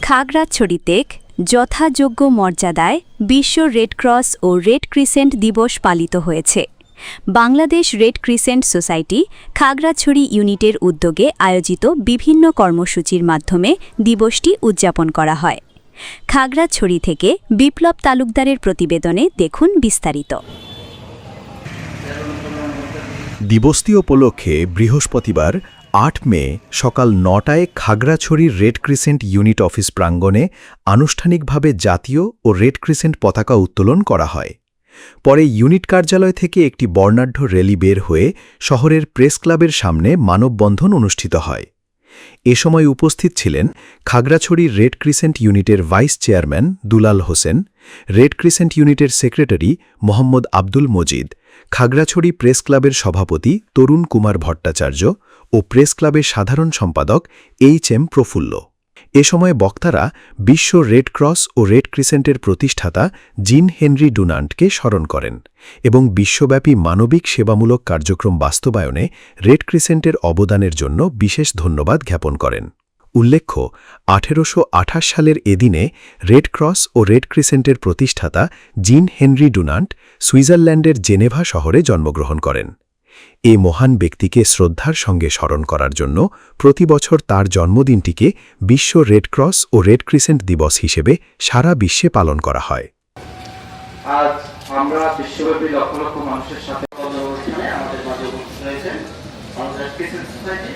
খাগড়াছড়িতে যথাযোগ্য মর্যাদায় বিশ্ব রেড ক্রস ও রেড ক্রিসেন্ট দিবস পালিত হয়েছে। Bangladesh Red Crescent Society Khagrachari ইউনিটের উদ্যোগে আয়োজিত বিভিন্ন কর্মসূচির মাধ্যমে দিবসটি উদযাপন করা হয়। খাগড়াছড়ি থেকে বিপ্লব তালুকদারের প্রতিবেদনে দেখুন বিস্তারিত। দিবসটি উপলক্ষে বৃহস্পতিবার ৮ মে সকাল ৯টায় খাগড়াছড়ির রেড ক্রিসেন্ট ইউনিট অফিস প্রাঙ্গণে আনুষ্ঠানিকভাবে জাতীয় ও রেড ক্রিসেন্ট পতাকা উত্তোলন করা হয়। পরে ইউনিট কার্যালয় থেকে একটি বর্ণাঢ্য র্যালি বের হয়ে শহরের প্রেস ক্লাবের সামনে মানববন্ধন অনুষ্ঠিত হয়। এ সময় উপস্থিত ছিলেন খাগড়াছড়ি রেড ক্রিসেন্ট ইউনিটের vice chairman Dulal Hossain, red crescent ইউনিটের সেক্রেটারি মোহাম্মদ আব্দুল মজিদ, খাগড়াছড়ি প্রেস ক্লাবের সভাপতি তরুণ কুমার ভট্টাচার্য ও প্রেস ক্লাবের সাধারণ সম্পাদক এইচ.এম. প্রফুল্ল। এ সময় বক্তারা বিশ্ব রেড ক্রস ও রেড ক্রিসেন্টের প্রতিষ্ঠাতা জিন হেনরি ডুনান্টকে স্মরণ করেন এবং বিশ্বব্যাপী মানবিক সেবামূলক কার্যক্রম বাস্তবায়নে রেড ক্রিসেন্টের অবদানের জন্য বিশেষ ধন্যবাদ জ্ঞাপন করেন। উল্লেখ্য, ১৮২৮ সালের এদিনে রেড ক্রস ও রেড ক্রিসেন্টের প্রতিষ্ঠাতা জিন হেনরি ডুনান্ট সুইজারল্যান্ডের জেনেভা শহরে জন্মগ্রহণ করেন। এই মহান ব্যক্তিকে শ্রদ্ধার সঙ্গে স্মরণ করার জন্য প্রতি বছর তার জন্মদিনটিকে বিশ্ব রেড ক্রস ও রেড ক্রিসেন্ট দিবস হিসেবে সারা বিশ্বে পালন করা হয়। আজ আমরা বিশ্বব্যাপী লক্ষ লক্ষ মানুষের সাথে আমাদের মাঝে উপস্থিত হয়েছেন বাংলাদেশ ক্রিসেন্ট সোসাইটি।